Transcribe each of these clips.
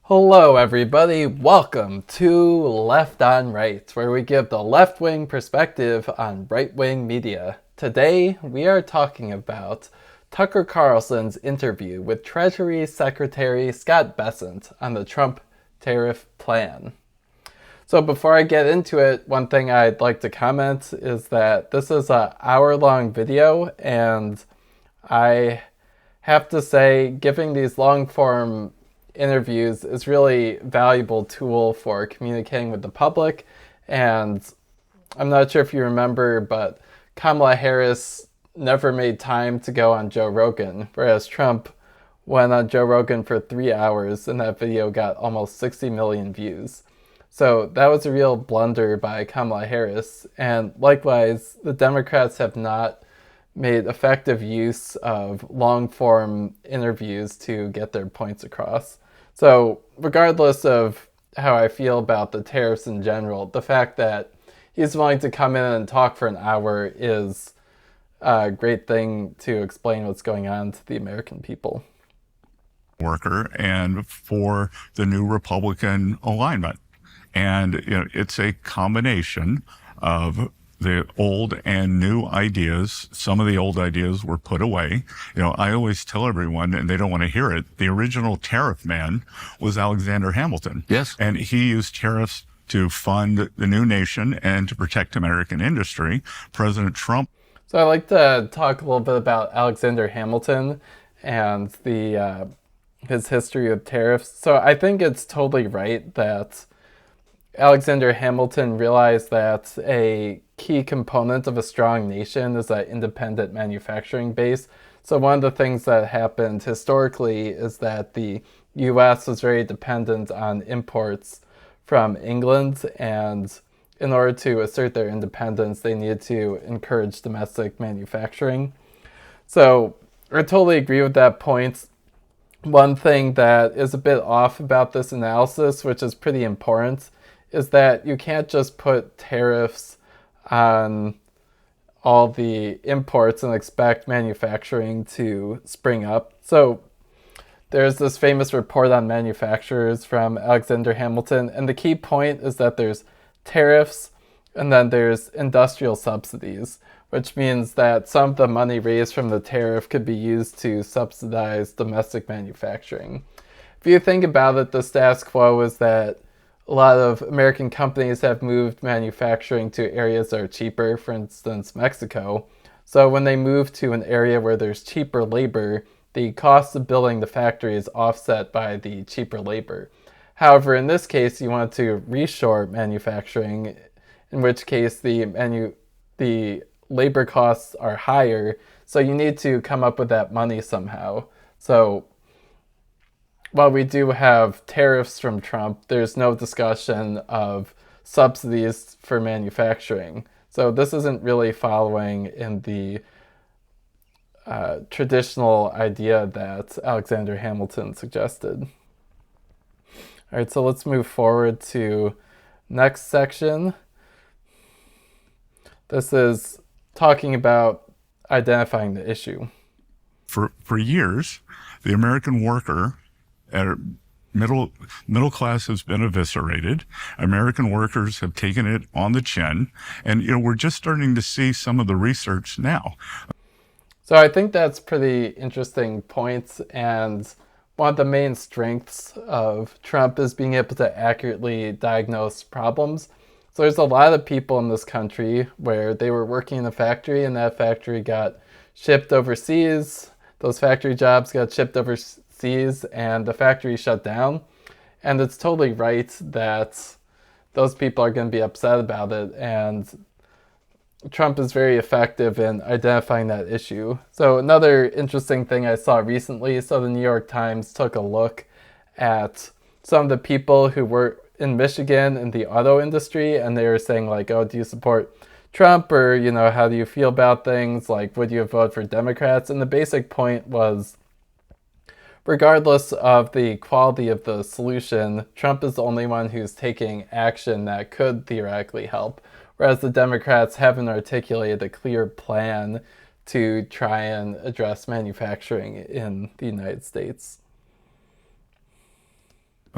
Hello everybody, welcome to Left on Right, where we give the left-wing perspective on right-wing media. Today, we are talking about Tucker Carlson's interview with Treasury Secretary Scott Bessent on the Trump tariff plan. So before I get into it, one thing I'd like to comment is that this is an hour-long video, and I have to say, giving these long-form interviews is really valuable tool for communicating with the public. And I'm not sure if you remember, but Kamala Harris never made time to go on Joe Rogan, whereas Trump went on Joe Rogan for 3 hours and that video got almost 60 million views. So that was a real blunder by Kamala Harris. And likewise, the Democrats have not made effective use of long-form interviews to get their points across. So regardless of how I feel about the tariffs in general, the fact that he's willing to come in and talk for an hour is a great thing to explain what's going on to the American people. Worker and for the new Republican alignment. And it's a combination of the old and new ideas. Some of the old ideas were put away. I always tell everyone, and they don't want to hear it, the original tariff man was Alexander Hamilton. Yes. And he used tariffs to fund the new nation and to protect American industry. President Trump. So I'd like to talk a little bit about Alexander Hamilton and his history of tariffs. So I think it's totally right that Alexander Hamilton realized that a key component of a strong nation is an independent manufacturing base. So one of the things that happened historically is that the US was very dependent on imports from England, and in order to assert their independence, they needed to encourage domestic manufacturing. So I totally agree with that point. One thing that is a bit off about this analysis, which is pretty important, is that you can't just put tariffs on all the imports and expect manufacturing to spring up. So there's this famous report on manufacturers from Alexander Hamilton, and the key point is that there's tariffs and then there's industrial subsidies, which means that some of the money raised from the tariff could be used to subsidize domestic manufacturing. If you think about it, the status quo is that a lot of American companies have moved manufacturing to areas that are cheaper, for instance, Mexico. So when they move to an area where there's cheaper labor, the cost of building the factory is offset by the cheaper labor. However, in this case, you want to reshore manufacturing, in which case the labor costs are higher, so you need to come up with that money somehow. So while we do have tariffs from Trump, there's no discussion of subsidies for manufacturing. So this isn't really following in the traditional idea that Alexander Hamilton suggested. All right, so let's move forward to next section. This is talking about identifying the issue. For years, the American worker middle class has been eviscerated. American workers have taken it on the chin, and we're just starting to see some of the research now. So I think that's pretty interesting points, and one of the main strengths of Trump is being able to accurately diagnose problems. So there's a lot of people in this country where they were working in a factory and that factory got shipped overseas. Those factory jobs got shipped overseas and the factory shut down. And it's totally right that those people are going to be upset about it. And Trump is very effective in identifying that issue. So another interesting thing I saw recently, so the New York Times took a look at some of the people who were in Michigan in the auto industry, and they were saying like, oh, do you support Trump, or how do you feel about things, like would you vote for Democrats? And the basic point was, regardless of the quality of the solution, Trump is the only one who's taking action that could theoretically help, whereas the Democrats haven't articulated a clear plan to try and address manufacturing in the United States.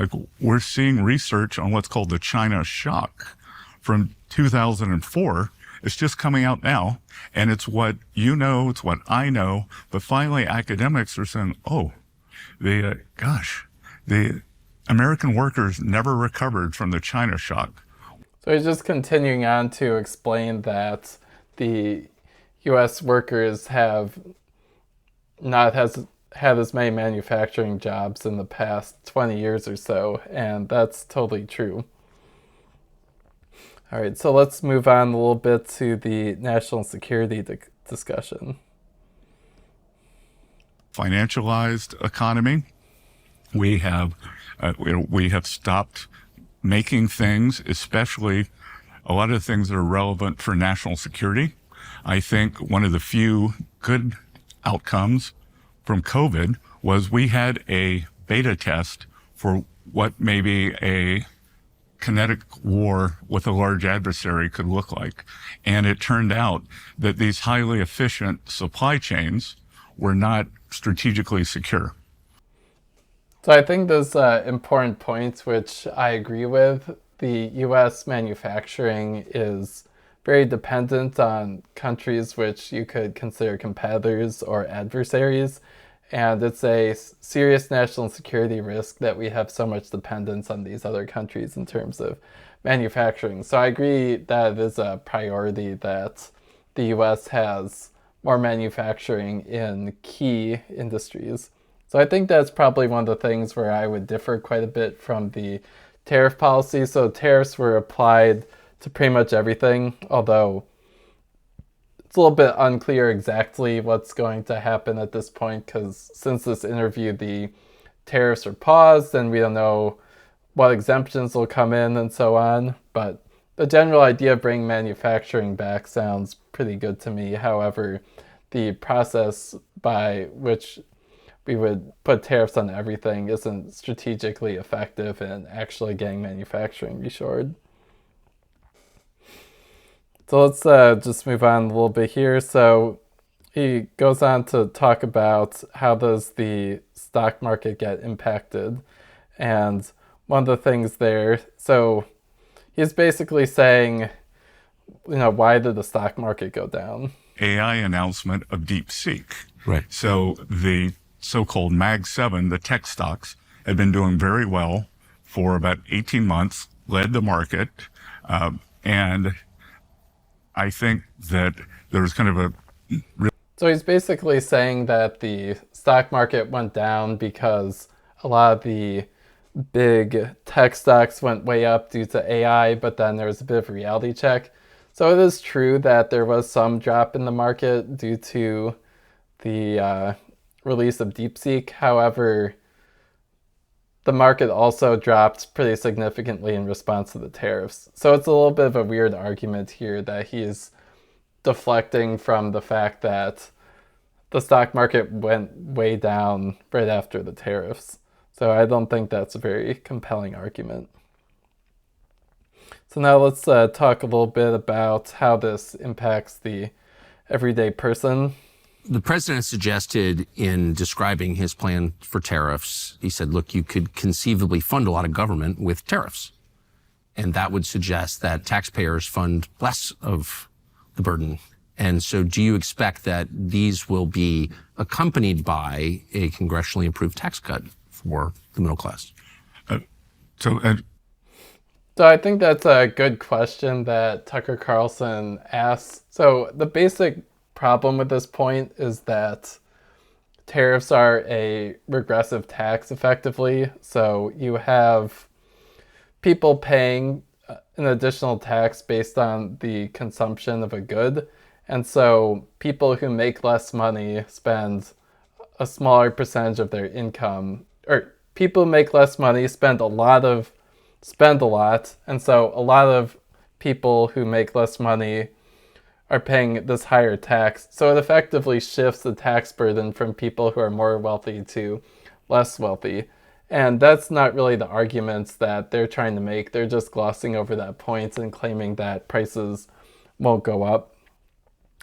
Like, we're seeing research on what's called the China shock from 2004. It's just coming out now, and it's what you know, it's what I know, but finally academics are saying, oh, the American workers never recovered from the China shock. So he's just continuing on to explain that the U.S. workers have not had as many manufacturing jobs in the past 20 years or so, and that's totally true. All right, so let's move on a little bit to the national security discussion. Financialized economy. We have stopped making things, especially a lot of things that are relevant for national security. I think one of the few good outcomes from COVID was we had a beta test for what maybe a kinetic war with a large adversary could look like. And it turned out that these highly efficient supply chains were not strategically secure. So I think those important points, which I agree with. The U.S. manufacturing is very dependent on countries which you could consider competitors or adversaries. And it's a serious national security risk that we have so much dependence on these other countries in terms of manufacturing. So I agree that it is a priority that the U.S. has more manufacturing in key industries. So I think that's probably one of the things where I would differ quite a bit from the tariff policy. So tariffs were applied to pretty much everything, although it's a little bit unclear exactly what's going to happen at this point, because since this interview, the tariffs are paused and we don't know what exemptions will come in and so on. But the general idea of bringing manufacturing back sounds pretty good to me. However, the process by which we would put tariffs on everything isn't strategically effective in actually getting manufacturing reshored. So let's just move on a little bit here. So he goes on to talk about how does the stock market get impacted. And one of the things there, so he's basically saying, why did the stock market go down? AI announcement of DeepSeek. Right. So the so-called Mag 7, the tech stocks, had been doing very well for about 18 months, led the market, and I think that there's kind of a... So he's basically saying that the stock market went down because a lot of the big tech stocks went way up due to AI, but then there was a bit of a reality check. So it is true that there was some drop in the market due to the release of DeepSeek. However, the market also dropped pretty significantly in response to the tariffs. So it's a little bit of a weird argument here that he's deflecting from the fact that the stock market went way down right after the tariffs. So I don't think that's a very compelling argument. So now let's talk a little bit about how this impacts the everyday person. The president suggested in describing his plan for tariffs, he said, look, you could conceivably fund a lot of government with tariffs. And that would suggest that taxpayers fund less of the burden. And so do you expect that these will be accompanied by a congressionally approved tax cut for the middle class? So I think that's a good question that Tucker Carlson asks. So the basic problem with this point is that tariffs are a regressive tax effectively. So you have people paying an additional tax based on the consumption of a good. And so people who make less money spend a smaller percentage of their income, or people who make less money spend a lot. And so a lot of people who make less money are paying this higher tax. So it effectively shifts the tax burden from people who are more wealthy to less wealthy. And that's not really the arguments that they're trying to make. They're just glossing over that point and claiming that prices won't go up.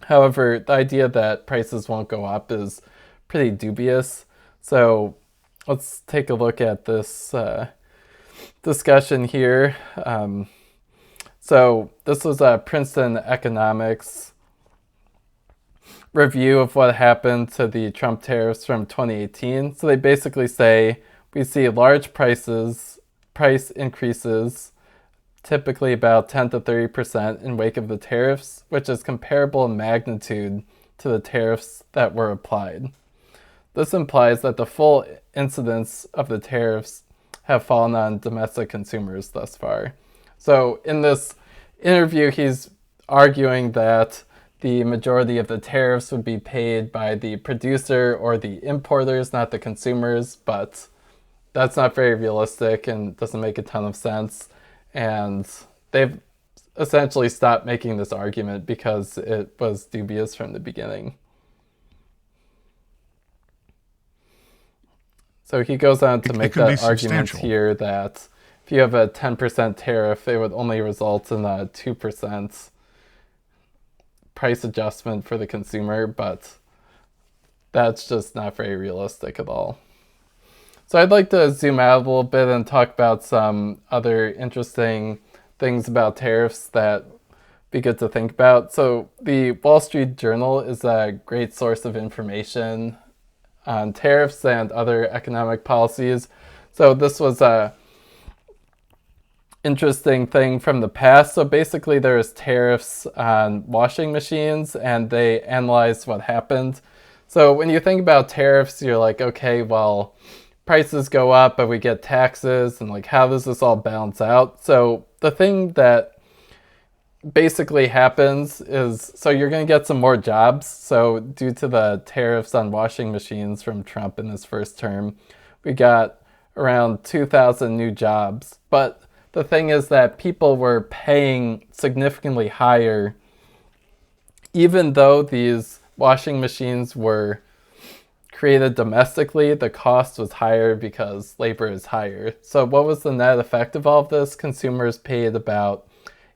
However, the idea that prices won't go up is pretty dubious. So let's take a look at this discussion here. So this was a Princeton economics review of what happened to the Trump tariffs from 2018. So they basically say we see large price increases, typically about 10 to 30% in wake of the tariffs, which is comparable in magnitude to the tariffs that were applied. This implies that the full incidence of the tariffs have fallen on domestic consumers thus far. So in this interview, he's arguing that the majority of the tariffs would be paid by the producer or the importers, not the consumers, but that's not very realistic and doesn't make a ton of sense. And they've essentially stopped making this argument because it was dubious from the beginning. So he goes on to make that argument here that if you have a 10% tariff, it would only result in a 2% price adjustment for the consumer, but that's just not very realistic at all. So I'd like to zoom out a little bit and talk about some other interesting things about tariffs that be good to think about. So the Wall Street Journal is a great source of information on tariffs and other economic policies. So this was a interesting thing from the past. So basically there's tariffs on washing machines and they analyzed what happened. So when you think about tariffs, you're like, okay, well, prices go up, but we get taxes, and like, how does this all balance out? So the thing that basically happens is, so you're going to get some more jobs. So due to the tariffs on washing machines from Trump in his first term, we got around 2,000 new jobs. But the thing is that people were paying significantly higher, even though these washing machines were created domestically, the cost was higher because labor is higher. So what was the net effect of all of this? Consumers paid about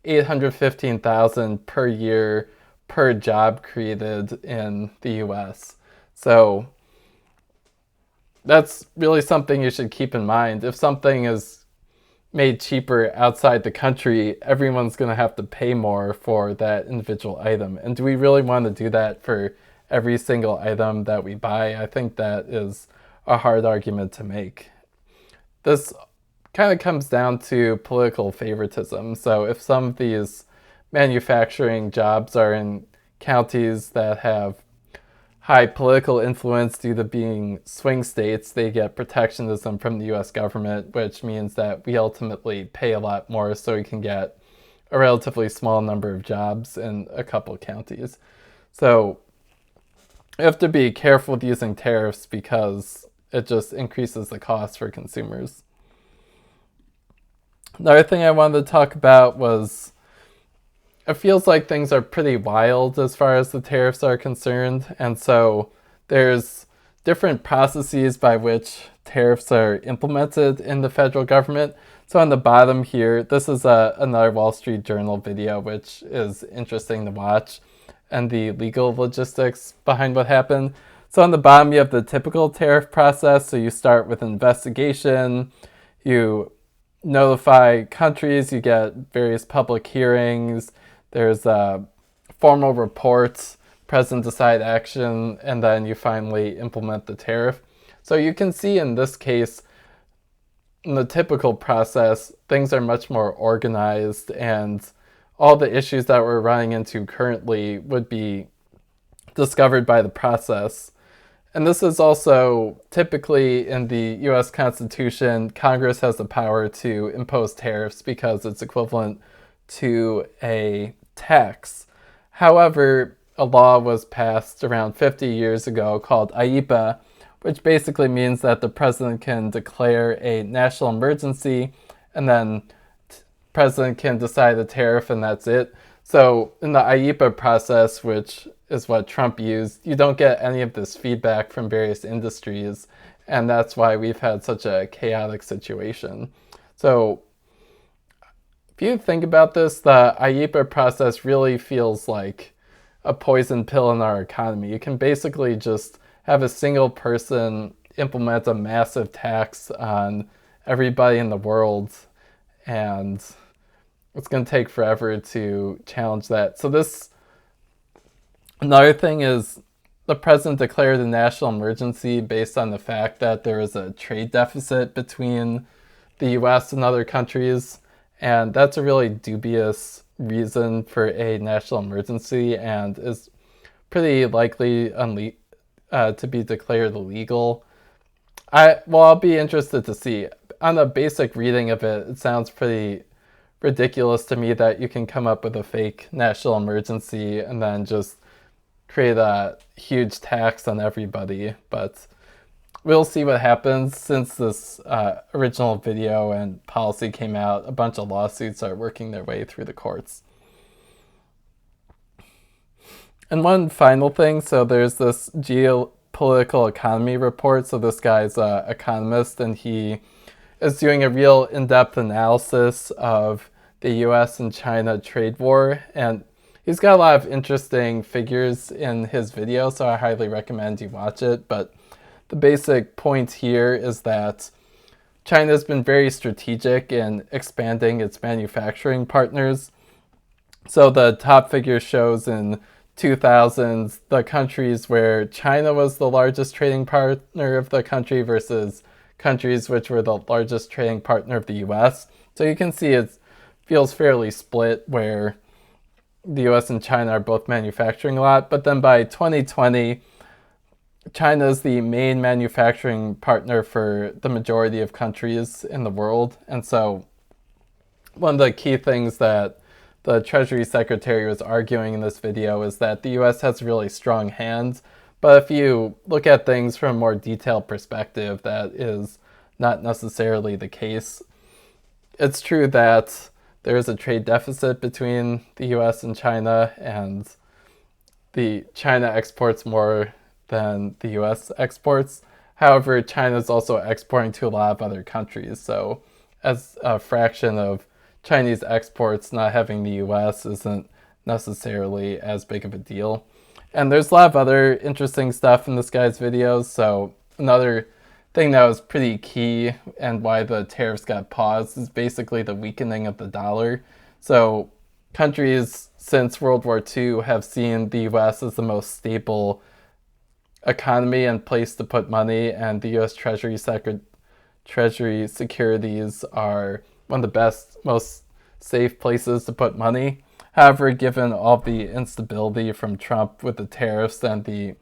$815,000 per year per job created in the US. So that's really something you should keep in mind. If something is made cheaper outside the country, everyone's going to have to pay more for that individual item. And do we really want to do that for every single item that we buy? I think that is a hard argument to make. This kind of comes down to political favoritism. So if some of these manufacturing jobs are in counties that have high political influence due to being swing states, they get protectionism from the US government, which means that we ultimately pay a lot more so we can get a relatively small number of jobs in a couple of counties. So you have to be careful with using tariffs because it just increases the cost for consumers. Another thing I wanted to talk about was, it feels like things are pretty wild as far as the tariffs are concerned. And so there's different processes by which tariffs are implemented in the federal government. So on the bottom here, this is another Wall Street Journal video, which is interesting to watch, and the legal logistics behind what happened. So on the bottom, you have the typical tariff process. So you start with an investigation, you notify countries, you get various public hearings, there's formal reports, president decide action, and then you finally implement the tariff. So you can see in this case, in the typical process, things are much more organized, and all the issues that we're running into currently would be discovered by the process. And this is also typically in the US Constitution, Congress has the power to impose tariffs because it's equivalent to a tax. However, a law was passed around 50 years ago called IEPA, which basically means that the president can declare a national emergency and then president can decide a tariff and that's it. So in the IEPA process, which is what Trump used, you don't get any of this feedback from various industries, and that's why we've had such a chaotic situation. So if you think about this, the IEPA process really feels like a poison pill in our economy. You can basically just have a single person implement a massive tax on everybody in the world, and it's going to take forever to challenge that. So another thing is the president declared a national emergency based on the fact that there is a trade deficit between the US and other countries, and that's a really dubious reason for a national emergency and is pretty likely to be declared illegal. I'll be interested to see. On a basic reading of it, it sounds pretty ridiculous to me that you can come up with a fake national emergency and then just create a huge tax on everybody. But we'll see what happens. Since this original video and policy came out, a bunch of lawsuits are working their way through the courts. And one final thing, so there's this geopolitical economy report. So this guy's an economist, and he is doing a real in-depth analysis of the US and China trade war. And he's got a lot of interesting figures in his video, so I highly recommend you watch it. But the basic point here is that China's been very strategic in expanding its manufacturing partners. So the top figure shows in 2000s the countries where China was the largest trading partner of the country versus countries which were the largest trading partner of the US. So you can see it feels fairly split, where the US and China are both manufacturing a lot. But then by 2020, China is the main manufacturing partner for the majority of countries in the world. And so one of the key things that the Treasury Secretary was arguing in this video is that the US has a really strong hand. But if you look at things from a more detailed perspective, that is not necessarily the case. It's true that there is a trade deficit between the US and China, and the China exports more than the US exports. However, China is also exporting to a lot of other countries. So as a fraction of Chinese exports, not having the US isn't necessarily as big of a deal. And there's a lot of other interesting stuff in this guy's videos. So another thing that was pretty key and why the tariffs got paused is basically the weakening of the dollar. So countries since World War II have seen the US as the most stable economy and place to put money, and the US Treasury securities are one of the best, most safe places to put money. However, given all the instability from Trump with the tariffs and the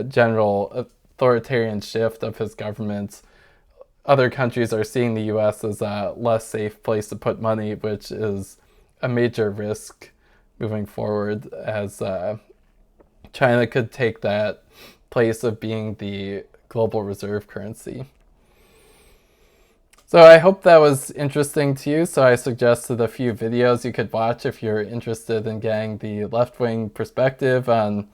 general authoritarian shift of his government, other countries are seeing the US as a less safe place to put money, which is a major risk moving forward, as China could take that place of being the global reserve currency. So I hope that was interesting to you. So I suggested a few videos you could watch if you're interested in getting the left-wing perspective on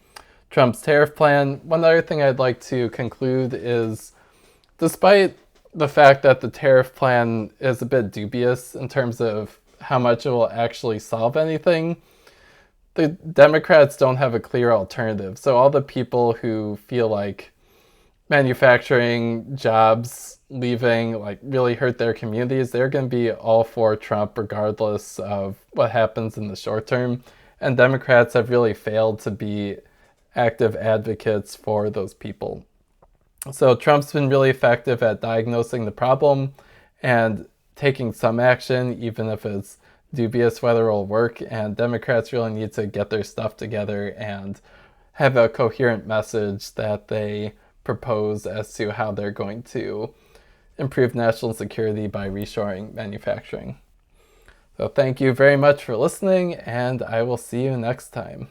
Trump's tariff plan. One other thing I'd like to conclude is, despite the fact that the tariff plan is a bit dubious in terms of how much it will actually solve anything, the Democrats don't have a clear alternative. So all the people who feel like manufacturing jobs leaving really hurt their communities, they're going to be all for Trump regardless of what happens in the short term. And Democrats have really failed to be active advocates for those people. So Trump's been really effective at diagnosing the problem and taking some action, even if it's dubious whether it'll work. And Democrats really need to get their stuff together and have a coherent message that they propose as to how they're going to improve national security by reshoring manufacturing. So thank you very much for listening, and I will see you next time.